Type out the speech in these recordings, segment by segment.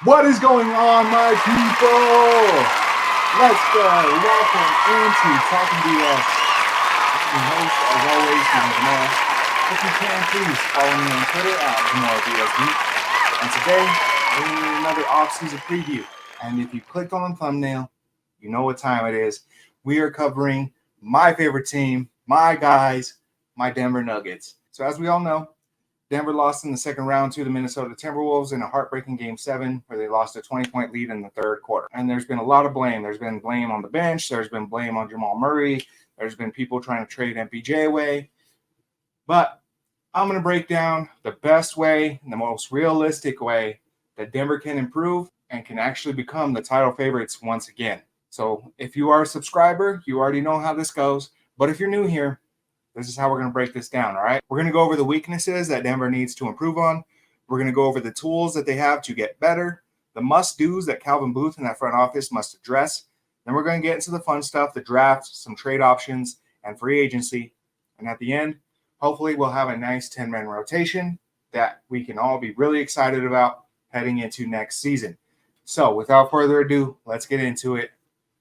What is going on, my people? Let's go. Welcome into Talkin BS. I'm your host, as always, I'm Zamora. If you can, please follow me on Twitter at ZamoraBSD. And today, we're doing another off-season preview. And if you clicked on the thumbnail, you know what time it is. We are covering my favorite team, my guys, my Denver Nuggets. So as we all know, Denver lost in the second round to the Minnesota Timberwolves in a heartbreaking Game 7 where they lost a 20-point lead in the third quarter. And there's been a lot of blame. There's been blame on the bench. There's been blame on Jamal Murray. There's been people trying to trade MPJ away. But I'm going to break down the best way, the most realistic way that Denver can improve and can actually become the title favorites once again. So if you are a subscriber, you already know how this goes. But if you're new here, this is how we're going to break this down, all right? We're going to go over the weaknesses that Denver needs to improve on. We're going to go over the tools that they have to get better, the must-dos that Calvin Booth and that front office must address. Then we're going to get into the fun stuff, the draft, some trade options, and free agency. And at the end, hopefully we'll have a nice 10-man rotation that we can all be really excited about heading into next season. So without further ado, let's get into it.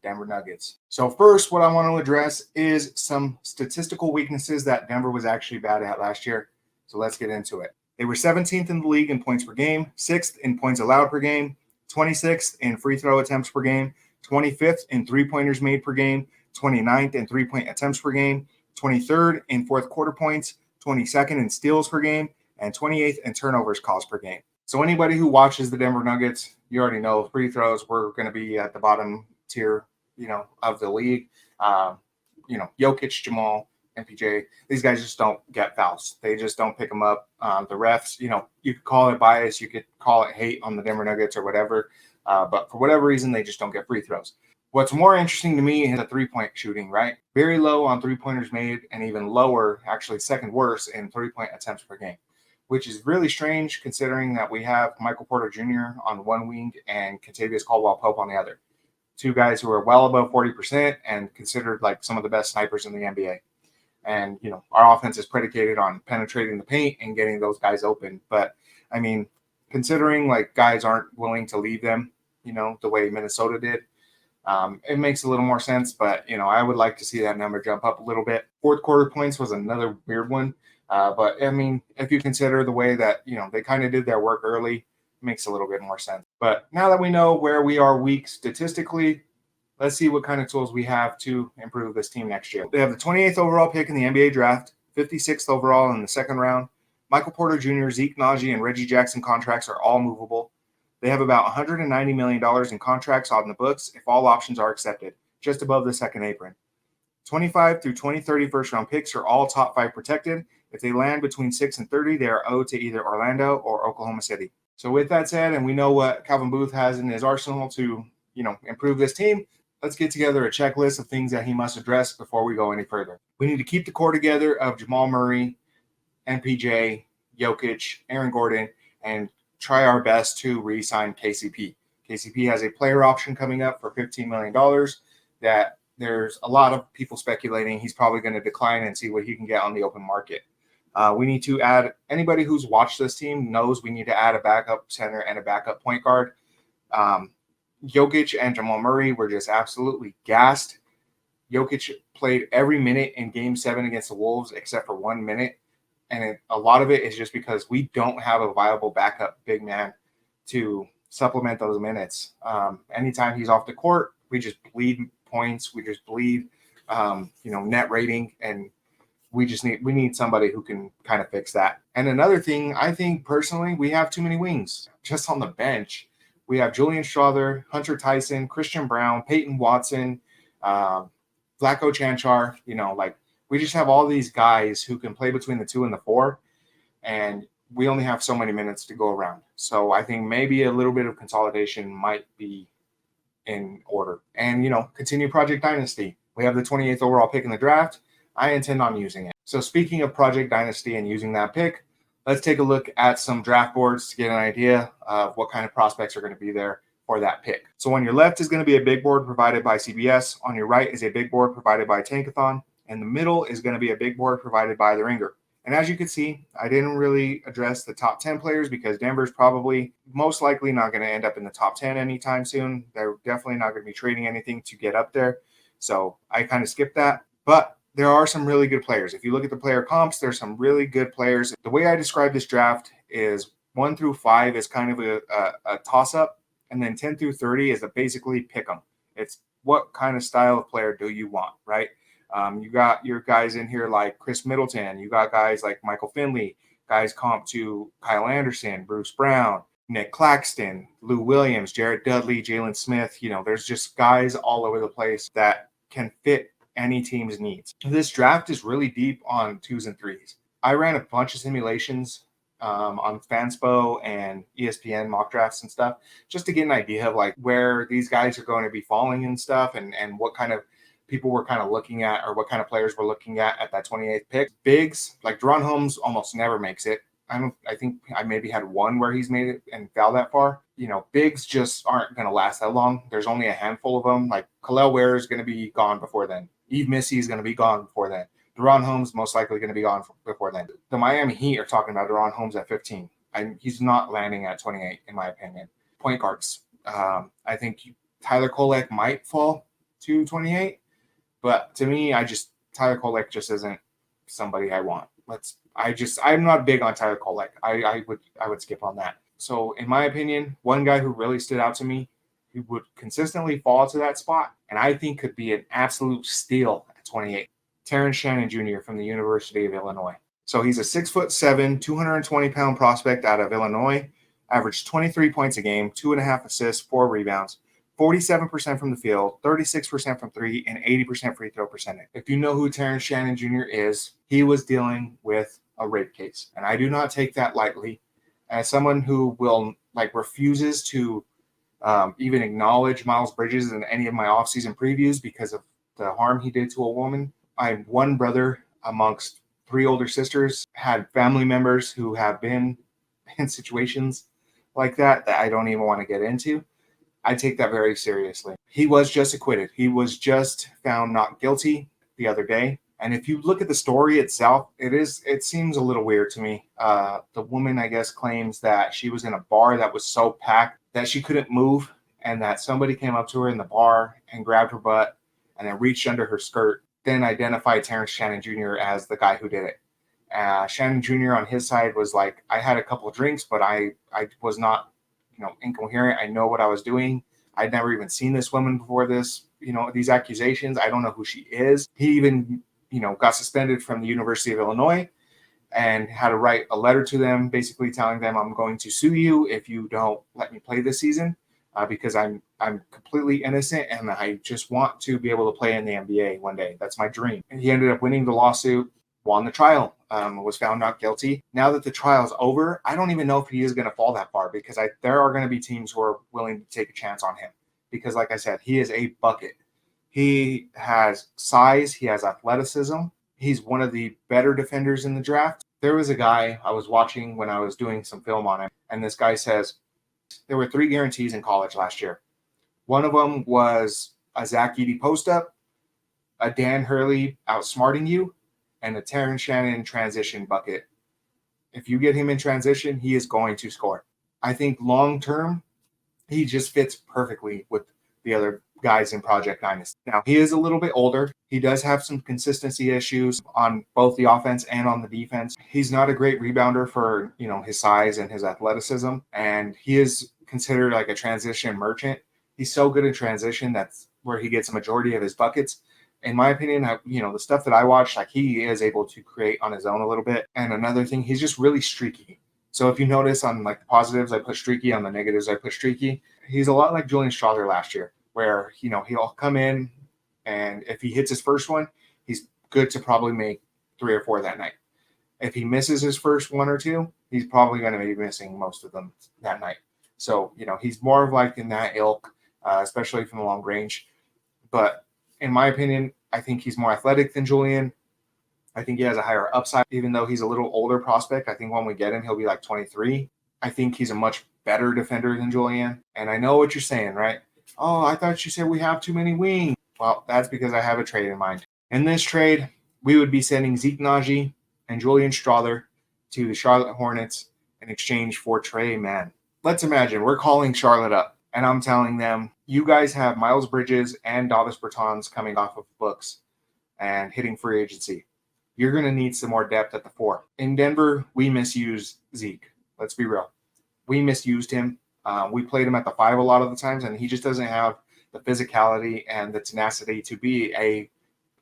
Denver Nuggets. So first, what I want to address is some statistical weaknesses that Denver was actually bad at last year. So let's get into it. They were 17th in the league in points per game, 6th in points allowed per game, 26th in free throw attempts per game, 25th in three-pointers made per game, 29th in three-point attempts per game, 23rd in fourth quarter points, 22nd in steals per game, and 28th in turnovers caused per game. So anybody who watches the Denver Nuggets, you already know free throws were going to be at the bottom tier, of the league. Jokic, Jamal, MPJ, these guys just don't get fouls. They just don't pick them up. The refs, you could call it bias, you could call it hate on the Denver Nuggets or whatever, but for whatever reason, they just don't get free throws. What's more interesting to me is the three-point shooting, right? Very low on three-pointers made and even lower, actually second worst in three-point attempts per game, which is really strange considering that we have Michael Porter Jr. on one wing and Kentavious Caldwell-Pope on the other. Two guys who are well above 40% and considered like some of the best snipers in the NBA. And, our offense is predicated on penetrating the paint and getting those guys open. But, considering like guys aren't willing to leave them, the way Minnesota did, it makes a little more sense. But, I would like to see that number jump up a little bit. Fourth quarter points was another weird one. But, if you consider the way that, they kind of did their work early, makes a little bit more sense. But now that we know where we are weak statistically, let's see what kind of tools we have to improve this team next year. They have the 28th overall pick in the NBA draft, 56th overall in the second round. Michael Porter Jr., Zeke Naji, and Reggie Jackson contracts are all movable. They have about $190 million in contracts on the books if all options are accepted, just above the second apron. 25 through 2030 first-round picks are all top 5 protected. If they land between 6 and 30, they are owed to either Orlando or Oklahoma City. So with that said, and we know what Calvin Booth has in his arsenal to, improve this team, let's get together a checklist of things that he must address before we go any further. We need to keep the core together of Jamal Murray, MPJ, Jokic, Aaron Gordon, and try our best to re-sign KCP. KCP has a player option coming up for $15 million that there's a lot of people speculating he's probably going to decline and see what he can get on the open market. We need to add, anybody who's watched this team knows we need to add a backup center and a backup point guard. Jokic and Jamal Murray were just absolutely gassed. Jokic played every minute in Game 7 against the Wolves except for 1 minute. And a lot of it is just because we don't have a viable backup big man to supplement those minutes. Anytime he's off the court, we just bleed points. We just bleed, net rating, and we need somebody who can kind of fix that. And another thing, I think personally, we have too many wings just on the bench. We have Julian Strawther, Hunter Tyson, Christian Brown, Peyton Watson, Vlatko Chanchar. We just have all these guys who can play between the 2 and the 4, and we only have so many minutes to go around. So I think maybe a little bit of consolidation might be in order. And, continue Project Dynasty. We have the 28th overall pick in the draft. I intend on using it. So speaking of Project Dynasty and using that pick, let's take a look at some draft boards to get an idea of what kind of prospects are going to be there for that pick. So on your left is going to be a big board provided by CBS. On your right is a big board provided by Tankathon. And the middle is going to be a big board provided by The Ringer. And as you can see, I didn't really address the top 10 players because Denver's probably most likely not going to end up in the top 10 anytime soon. They're definitely not going to be trading anything to get up there. So I kind of skipped that. But there are some really good players. If you look at the player comps, there's some really good players. The way I describe this draft is 1 through 5 is kind of a toss-up. And then 10 through 30 is a basically pick 'em. It's what kind of style of player do you want, right? You got your guys in here like Chris Middleton. You got guys like Michael Finley, guys comp to Kyle Anderson, Bruce Brown, Nick Claxton, Lou Williams, Jared Dudley, Jalen Smith. There's just guys all over the place that can fit any team's needs. This draft is really deep on 2s and 3s. I ran a bunch of simulations on Fanspo and ESPN mock drafts and stuff, just to get an idea of like where these guys are going to be falling and stuff, and what kind of people were kind of looking at, or what kind of players we're looking at that 28th pick. Bigs, like Deron Holmes almost never makes it. I think I maybe had one where he's made it and fell that far. Bigs just aren't going to last that long. There's only a handful of them. Like Khalil Ware is going to be gone before then. Eve Missy is going to be gone before then. Deron Holmes most likely going to be gone before then. The Miami Heat are talking about Deron Holmes at 15. He's not landing at 28, in my opinion. Point guards. I think Tyler Kolek might fall to 28. But to me, Tyler Kolek just isn't somebody I want. I'm not big on Tyler Kolek. I would skip on that. So in my opinion, one guy who really stood out to me, who would consistently fall to that spot, and I think could be an absolute steal at 28, Terrence Shannon Jr. from the University of Illinois. So he's a 6'7", 220-pound prospect out of Illinois, averaged 23 points a game, 2.5 assists, 4 rebounds. 47% from the field, 36% from 3, and 80% free throw percentage. If you know who Terrence Shannon Jr. is, he was dealing with a rape case. And I do not take that lightly. As someone who refuses to even acknowledge Miles Bridges in any of my offseason previews because of the harm he did to a woman. I'm one brother amongst 3 older sisters, had family members who have been in situations like that I don't even want to get into. I take that very seriously. He was just acquitted. He was just found not guilty the other day. And if you look at the story itself, it seems a little weird to me. The woman, I guess, claims that she was in a bar that was so packed that she couldn't move, and that somebody came up to her in the bar and grabbed her butt and then reached under her skirt, then identified Terrence Shannon Jr. as the guy who did it. Shannon Jr. on his side was like, I had a couple of drinks, but I was not incoherent. I know what I was doing. I'd never even seen this woman before this, these accusations. I don't know who she is. He even, got suspended from the University of Illinois and had to write a letter to them, basically telling them, I'm going to sue you if you don't let me play this season, because I'm completely innocent and I just want to be able to play in the NBA one day. That's my dream. And he ended up winning the lawsuit, won the trial, was found not guilty. Now that the trial's over, I don't even know if he is going to fall that far, because there are going to be teams who are willing to take a chance on him. Because like I said, he is a bucket. He has size. He has athleticism. He's one of the better defenders in the draft. There was a guy I was watching when I was doing some film on him, and this guy says there were 3 guarantees in college last year. One of them was a Zach Edey post-up, a Dan Hurley outsmarting you, and a Terrence Shannon transition bucket. If you get him in transition, he is going to score. I think long-term, he just fits perfectly with the other guys in Project Dynasty. Now, he is a little bit older. He does have some consistency issues on both the offense and on the defense. He's not a great rebounder for, his size and his athleticism, and he is considered like a transition merchant. He's so good in transition, that's where he gets a majority of his buckets. In my opinion, the stuff that I watched, he is able to create on his own a little bit. And another thing, he's just really streaky. So if you notice on the positives, I put streaky, on the negatives, I put streaky. He's a lot like Julian Strawther last year, where, he'll come in, and if he hits his first one, he's good to probably make 3 or 4 that night. If he misses his first 1 or 2, he's probably going to be missing most of them that night. So, he's more of like in that ilk, especially from the long range. But in my opinion, I think he's more athletic than Julian. I think he has a higher upside, even though he's a little older prospect. I think when we get him, he'll be like 23. I think he's a much better defender than Julian. And I know what you're saying, right? Oh, I thought you said we have too many wings. Well, that's because I have a trade in mind. In this trade, we would be sending Zeke Naji and Julian Strother to the Charlotte Hornets in exchange for Trey Mann. Let's imagine we're calling Charlotte up, and I'm telling them, you guys have Miles Bridges and Davis Bertans coming off of books and hitting free agency. You're going to need some more depth at the 4. In Denver, we misused Zeke. Let's be real. We misused him. We played him at the 5 a lot of the times, and he just doesn't have the physicality and the tenacity to be a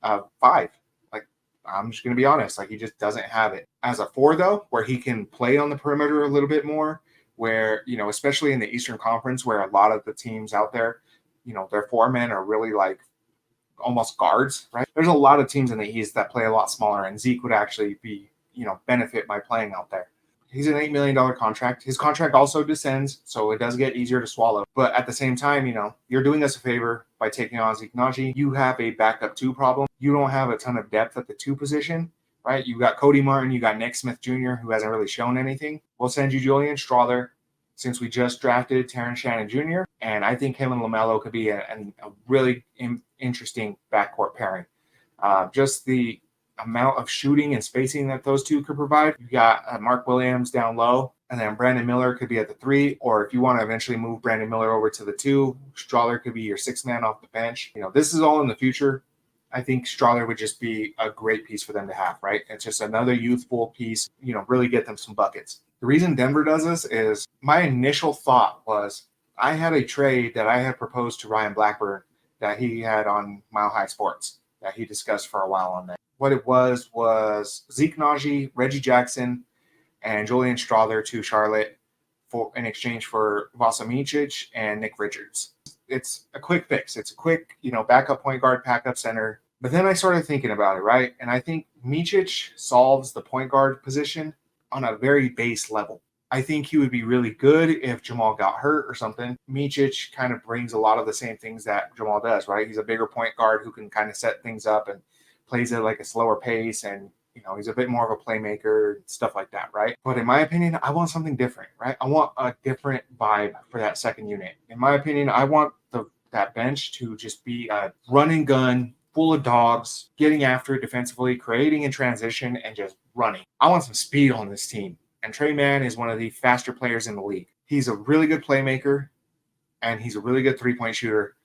5. Like, I'm just going to be honest. Like, he just doesn't have it. As a 4, though, where he can play on the perimeter a little bit more, where, especially in the Eastern Conference, where a lot of the teams out there, their 4 men are really like almost guards, right? There's a lot of teams in the East that play a lot smaller, and Zeke would actually be, benefit by playing out there. He's an $8 million contract. His contract also descends, so it does get easier to swallow. But at the same time, you're doing us a favor by taking on Zeke Naji. You have a backup 2 problem. You don't have a ton of depth at the 2 position, right? You got Cody Martin, you got Nick Smith Jr., who hasn't really shown anything. We'll send you Julian Strother, since we just drafted Terrence Shannon Jr., and I think him and LaMelo could be a really interesting backcourt pairing. Just the amount of shooting and spacing that those two could provide. You got Mark Williams down low, and then Brandon Miller could be at the 3, or if you want to eventually move Brandon Miller over to the 2, Strother could be your 6th man off the bench. This is all in the future. I think Strother would just be a great piece for them to have, right? It's just another youthful piece, really get them some buckets. The reason Denver does this is my initial thought was I had a trade that I had proposed to Ryan Blackburn that he had on Mile High Sports that he discussed for a while on there. What it was Zeke Naji, Reggie Jackson, and Julian Strother to Charlotte in exchange for Vasa Micic and Nick Richards. It's a quick fix. It's a quick, backup point guard, backup center. But then I started thinking about it, right? And I think Micic solves the point guard position on a very base level. I think he would be really good if Jamal got hurt or something. Micic kind of brings a lot of the same things that Jamal does, right? He's a bigger point guard who can kind of set things up and plays at like a slower pace, and he's a bit more of a playmaker, stuff like that, right? But in my opinion, I want something different, right? I want a different vibe for that second unit. In my opinion, I want that bench to just be a run and gun, full of dogs, getting after it defensively, creating in transition, and just running. I want some speed on this team. And Trey Mann is one of the faster players in the league. He's a really good playmaker, and he's a really good three-point shooter.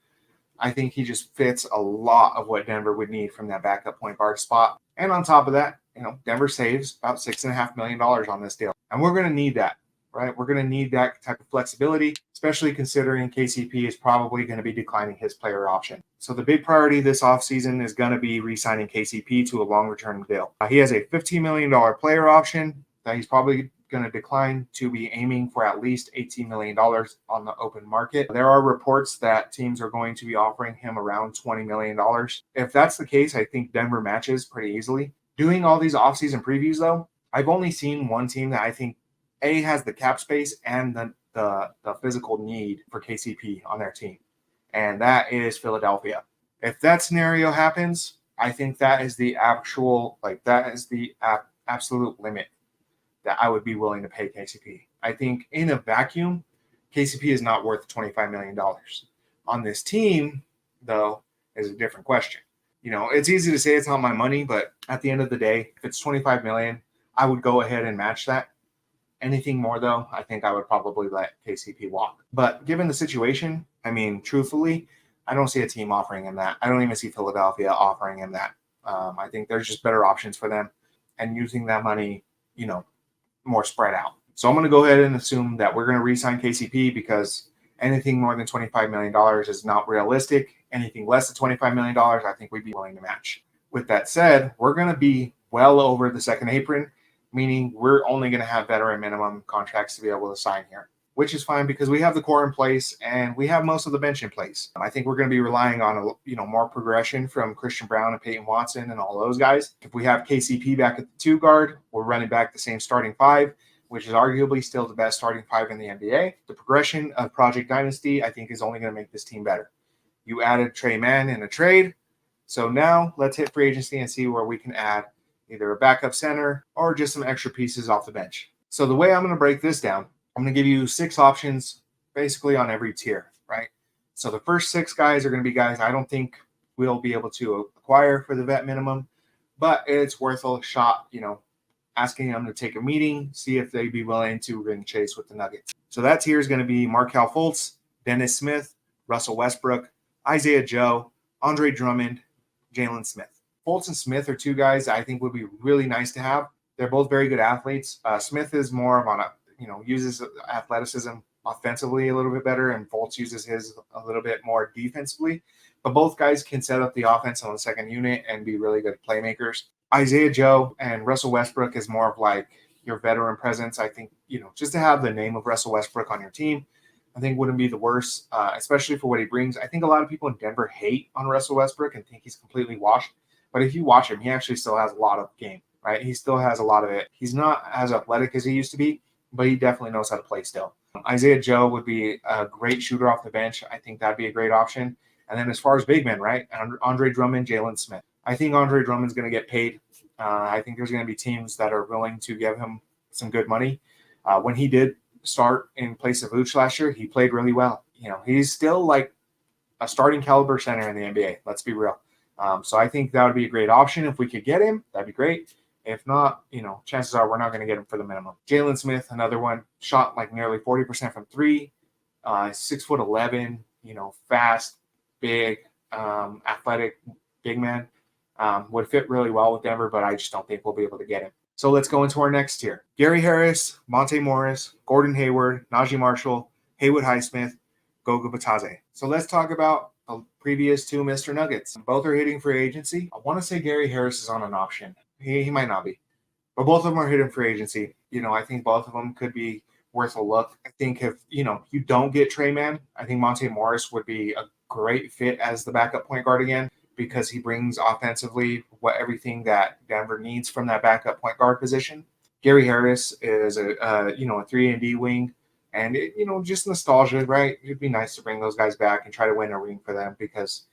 I think he just fits a lot of what Denver would need from that backup point guard spot. And on top of that, Denver saves about $6.5 million on this deal. And we're going to need that, right? We're going to need that type of flexibility, especially considering KCP is probably going to be declining his player option. So the big priority this offseason is going to be re-signing KCP to a longer-term deal. He has a $15 million player option that he's probably going to decline to be aiming for at least $18 million on the open market. There are reports that teams are going to be offering him around $20 million. If that's the case, I think Denver matches pretty easily. Doing all these offseason previews, though, I've only seen one team that I think has the cap space and the physical need for KCP on their team, and that is Philadelphia. If that scenario happens, I think that is the absolute limit that I would be willing to pay KCP. I think in a vacuum, KCP is not worth $25 million. On this team, though, is a different question. It's easy to say it's not my money, but at the end of the day, if it's $25 million, I would go ahead and match that. Anything more, though, I think I would probably let KCP walk. But given the situation, truthfully, I don't see a team offering him that. I don't even see Philadelphia offering him that. I think there's just better options for them and using that money, more spread out. So I'm going to go ahead and assume that we're going to re-sign KCP because anything more than $25 million is not realistic. Anything less than $25 million, I think we'd be willing to match. With that said, we're going to be well over the second apron, meaning we're only going to have veteran minimum contracts to be able to sign here, which is fine because we have the core in place and we have most of the bench in place. I think we're going to be relying on more progression from Christian Brown and Peyton Watson and all those guys. If we have KCP back at the 2 guard, we're running back the same starting 5, which is arguably still the best starting 5 in the NBA. The progression of Project Dynasty, I think, is only going to make this team better. You added Trey Mann in a trade, so now let's hit free agency and see where we can add either a backup center or just some extra pieces off the bench. So the way I'm going to break this down, I'm going to give you 6 options basically on every tier, right? So the first 6 guys are going to be guys I don't think we'll be able to acquire for the vet minimum, but it's worth a shot, asking them to take a meeting, see if they'd be willing to ring chase with the Nuggets. So that tier is going to be Markelle Fultz, Dennis Smith, Russell Westbrook, Isaiah Joe, Andre Drummond, Jalen Smith. Fultz and Smith are two guys I think would be really nice to have. They're both very good athletes. Smith is more of on a, uses athleticism offensively a little bit better, and Fultz uses his a little bit more defensively. But both guys can set up the offense on the second unit and be really good playmakers. Isaiah Joe and Russell Westbrook is more of like your veteran presence. I think, just to have the name of Russell Westbrook on your team, I think wouldn't be the worst, especially for what he brings. I think a lot of people in Denver hate on Russell Westbrook and think he's completely washed. But if you watch him, he actually still has a lot of game, right? He still has a lot of it. He's not as athletic as he used to be, but he definitely knows how to play still. Isaiah Joe would be a great shooter off the bench. I think that'd be a great option. And then as far as big men, right? Andre Drummond, Jalen Smith. I think Andre Drummond's going to get paid. I think there's going to be teams that are willing to give him some good money. When he did start in place of Vooch last year, he played really well. He's still like a starting caliber center in the NBA. Let's be real. So I think that would be a great option. If we could get him, that'd be great. If not, chances are we're not going to get him for the minimum. Jalen Smith, another one, shot like nearly 40% from three, 6'11", fast, big, athletic, big man. Would fit really well with Denver, but I just don't think we'll be able to get him. So let's go into our next tier. Gary Harris, Monte Morris, Gordon Hayward, Najee Marshall, Haywood Highsmith, Goga Batadze. So let's talk about the previous two Mr. Nuggets. Both are hitting free agency. I want to say Gary Harris is on an option. He might not be. But both of them are hitting free agency. I think both of them could be worth a look. I think if, you don't get Trey Mann, I think Monte Morris would be a great fit as the backup point guard again, because he brings offensively everything that Denver needs from that backup point guard position. Gary Harris is a 3-and-D wing, and just nostalgia, right? It'd be nice to bring those guys back and try to win a ring for them, because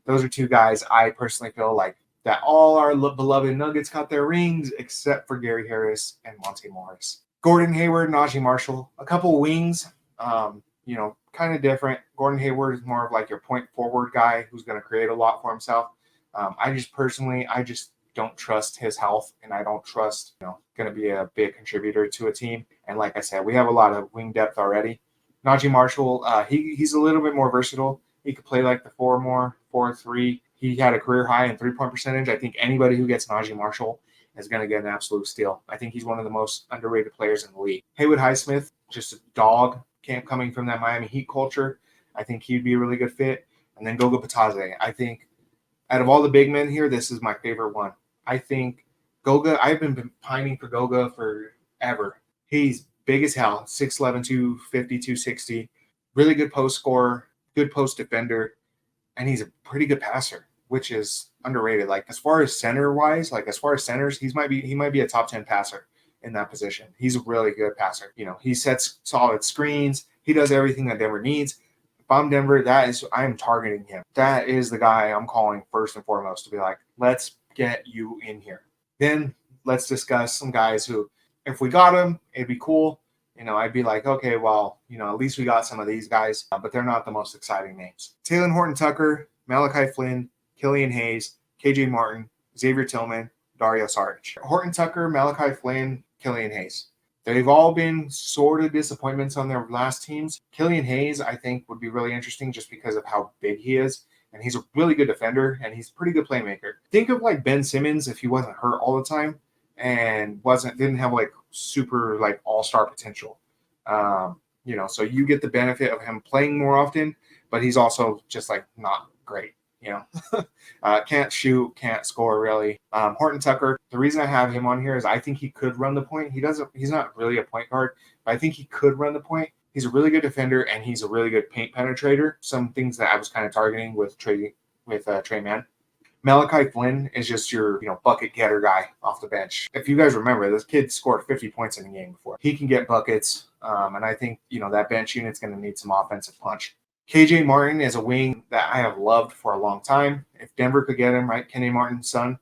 those are two guys I personally feel like that all our beloved Nuggets got their rings except for Gary Harris and Monte Morris. Gordon Hayward, Najee Marshall, a couple wings, kind of different. Gordon Hayward is more of like your point forward guy who's going to create a lot for himself. I just don't trust his health, and I don't trust, going to be a big contributor to a team. And like I said, we have a lot of wing depth already. Najee Marshall, he's a little bit more versatile. He could play like the 4-3. He had a career high in three-point percentage. I think anybody who gets Najee Marshall is going to get an absolute steal. I think he's one of the most underrated players in the league. Haywood Highsmith, just a dog, coming from that Miami Heat culture. I think he'd be a really good fit. And then Goga Batadze. I think out of all the big men here, this is my favorite one. I think Goga, I've been pining for Goga forever. He's big as hell, 6'11", 250, 260. Really good post scorer, good post defender, and he's a pretty good passer, which is underrated. Like as far as centers, he might be a top 10 passer in that position. He's a really good passer. He sets solid screens. He does everything that Denver needs. If I'm Denver, I'm targeting him. That is the guy I'm calling first and foremost to be like, let's get you in here. Then let's discuss some guys who, if we got them, it'd be cool. I'd be like, okay, well, at least we got some of these guys, but they're not the most exciting names. Taylor Horton-Tucker, Malachi Flynn, Killian Hayes, KJ Martin, Xavier Tillman, Dario Saric. Horton-Tucker, Malachi Flynn, Killian Hayes. They've all been sort of disappointments on their last teams. Killian Hayes, I think, would be really interesting just because of how big he is. And he's a really good defender, and he's a pretty good playmaker. Think of like Ben Simmons if he wasn't hurt all the time and didn't have like super like all-star potential. So you get the benefit of him playing more often, but he's also just like not great. Can't shoot, can't score really. Horton-Tucker, the reason I have him on here is I think he could run the point. He's not really a point guard, but I think he could run the point. He's a really good defender, and he's a really good paint penetrator. Some things that I was kind of targeting with Trey Mann. Malachi Flynn is just your, bucket getter guy off the bench. If you guys remember, this kid scored 50 points in a game before. He can get buckets, and I think, that bench unit's going to need some offensive punch. KJ Martin is a wing that I have loved for a long time. If Denver could get him, right, Kenny Martin's son,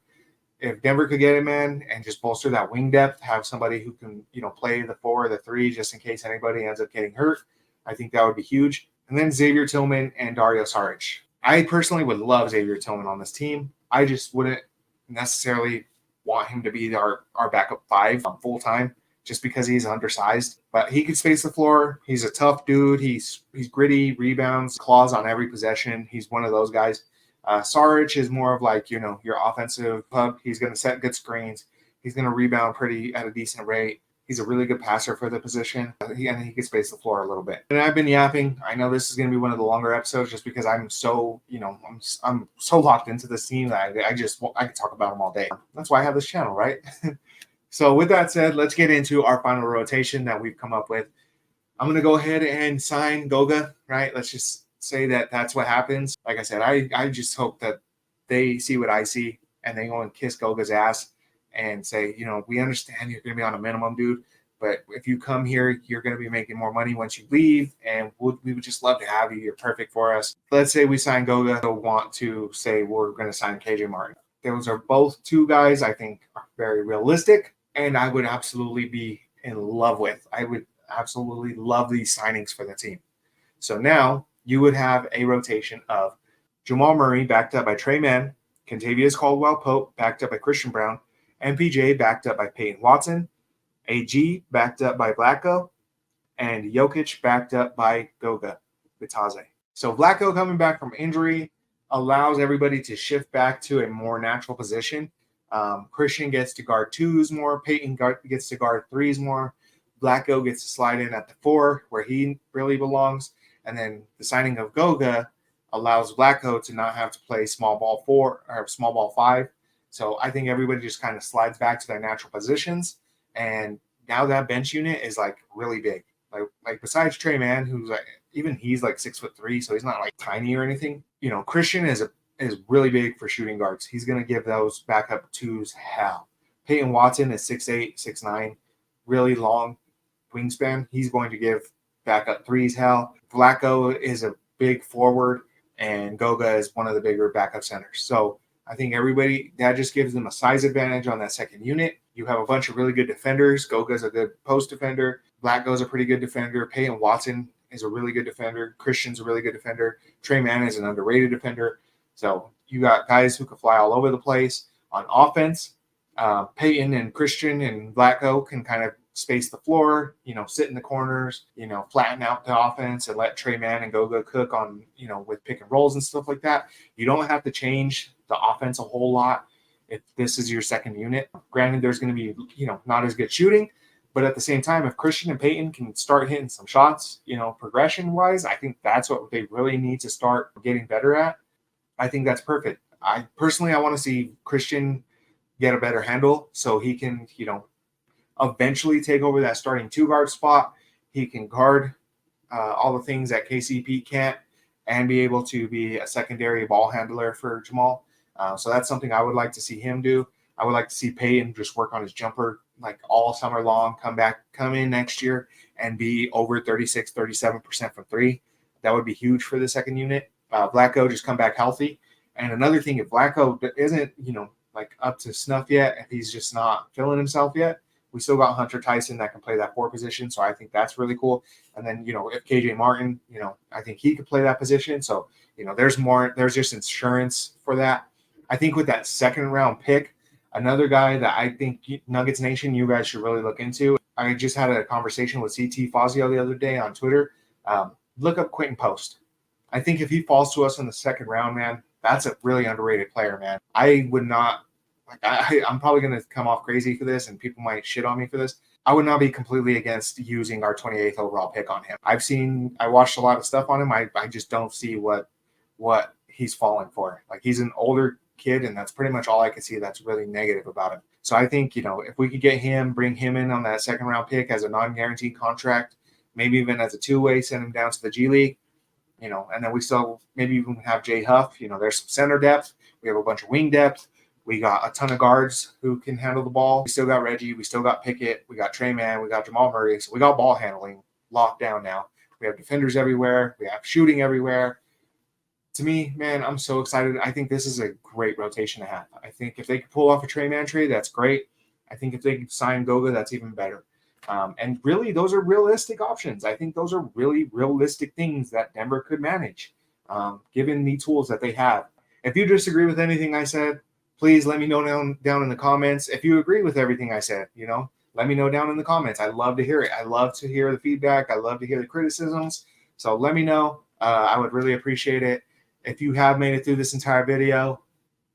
if Denver could get him in and just bolster that wing depth, have somebody who can, play the 4 or the 3 just in case anybody ends up getting hurt, I think that would be huge. And then Xavier Tillman and Dario Saric. I personally would love Xavier Tillman on this team. I just wouldn't necessarily want him to be our backup 5 full time, just because he's undersized. But he can space the floor. He's a tough dude. He's gritty, rebounds, claws on every possession. He's one of those guys. Saric is more of like, your offensive hub. He's going to set good screens. He's going to rebound pretty at a decent rate. He's a really good passer for the position. And he can space the floor a little bit. And I've been yapping. I know this is going to be one of the longer episodes just because I'm so, I'm so locked into this team that I could talk about them all day. That's why I have this channel, right? So with that said, let's get into our final rotation that we've come up with. I'm going to go ahead and sign Goga, right? Let's just say that that's what happens. Like I said, I just hope that they see what I see and they go and kiss Goga's ass and say, we understand you're going to be on a minimum, dude, but if you come here, you're going to be making more money once you leave, and we would just love to have you. You're perfect for us. Let's say we sign Goga. They'll want to say we're going to sign KJ Martin. Those are both two guys I think are very realistic, and I would absolutely be in love with. I would absolutely love these signings for the team. So now you would have a rotation of Jamal Murray backed up by Trey Mann, Kentavious Caldwell-Pope backed up by Christian Brown, MPJ backed up by Peyton Watson, AG backed up by Vlatko, and Jokic backed up by Goga Bitadze. So Vlatko coming back from injury allows everybody to shift back to a more natural position. Christian gets to guard 2s more. Peyton gets to guard 3s more. Vlatko gets to slide in at the 4 where he really belongs. And then the signing of Goga allows Vlatko to not have to play small ball 4 or small ball 5. So I think everybody just kind of slides back to their natural positions. And now that bench unit is like really big. Like besides Trey Mann, who's like, even he's like 6'3", so he's not like tiny or anything. Christian is really big for shooting guards. He's going to give those backup 2s hell. Peyton Watson is 6'8", 6'9", really long wingspan. He's going to give backup 3s hell. Vlatko is a big forward, and Goga is one of the bigger backup centers. So I think that just gives them a size advantage on that second unit. You have a bunch of really good defenders. Goga's a good post defender. Vlatko's a pretty good defender. Peyton Watson is a really good defender. Christian's a really good defender. Trey Mann is an underrated defender. So you got guys who can fly all over the place. On offense, Peyton and Christian and Vlatko can kind of space the floor, sit in the corners, flatten out the offense and let Trey Mann and Goga cook on, with pick and rolls and stuff like that. You don't have to change the offense a whole lot if this is your second unit. Granted, there's going to be, not as good shooting, but at the same time, if Christian and Peyton can start hitting some shots, progression-wise, I think that's what they really need to start getting better at. I think that's perfect. I want to see Christian get a better handle so he can, eventually take over that starting 2-guard spot. He can guard all the things that KCP can't and be able to be a secondary ball handler for Jamal. So that's something I would like to see him do. I would like to see Peyton just work on his jumper like all summer long, come in next year and be over 36, 37% from 3. That would be huge for the second unit. Vlatko just come back healthy. And another thing, if Vlatko isn't, up to snuff yet, if he's just not feeling himself yet, we still got Hunter Tyson that can play that 4 position. So I think that's really cool. And then, if KJ Martin, I think he could play that position. So, there's just insurance for that. I think with that second round pick, another guy that I think Nuggets Nation, you guys should really look into. I just had a conversation with CT Fazio the other day on Twitter. Look up Quentin Post. I think if he falls to us in the second round, man, that's a really underrated player, man. I would not, I'm probably going to come off crazy for this and people might shit on me for this. I would not be completely against using our 28th overall pick on him. I watched a lot of stuff on him. I just don't see what he's falling for. Like, he's an older kid, and that's pretty much all I can see that's really negative about him. So I think, if we could get him, bring him in on that second round pick as a non-guaranteed contract, maybe even as a 2-way, send him down to the G League, and then we still maybe even have Jay Huff. There's some center depth. We have a bunch of wing depth. We got a ton of guards who can handle the ball. We still got Reggie. We still got Pickett. We got Trey Mann. We got Jamal Murray. So we got ball handling locked down now. We have defenders everywhere. We have shooting everywhere. To me, man, I'm so excited. I think this is a great rotation to have. I think if they could pull off a Trey Mann trade, that's great. I think if they could sign Goga, that's even better. And really, those are realistic options. I think those are really realistic things that Denver could manage, given the tools that they have. If you disagree with anything I said, please let me know down in the comments if you agree with everything I said. Let me know down in the comments. I love to hear it. I love to hear the feedback. I love to hear the criticisms. So let me know. I would really appreciate it. If you have made it through this entire video,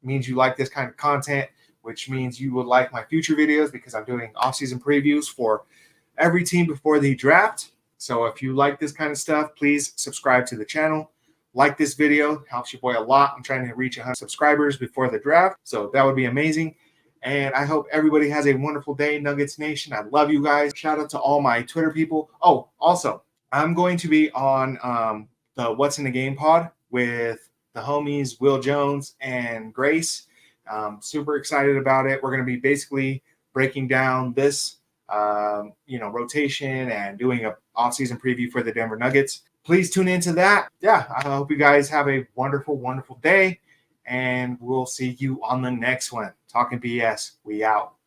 it means you like this kind of content, which means you would like my future videos because I'm doing off-season previews for every team before the draft. So if you like this kind of stuff, please subscribe to the channel. Like this video, helps your boy a lot. I'm trying to reach 100 subscribers before the draft, so that would be amazing. And I hope everybody has a wonderful day, Nuggets Nation. I love you guys. Shout out to all my Twitter people. Oh, also, I'm going to be on the What's in the Game pod with the homies Will Jones and Grace. Super excited about it. We're going to be basically breaking down this rotation and doing an off-season preview for the Denver Nuggets. Please tune into that. Yeah, I hope you guys have a wonderful, wonderful day, and we'll see you on the next one. Talking BS. We out.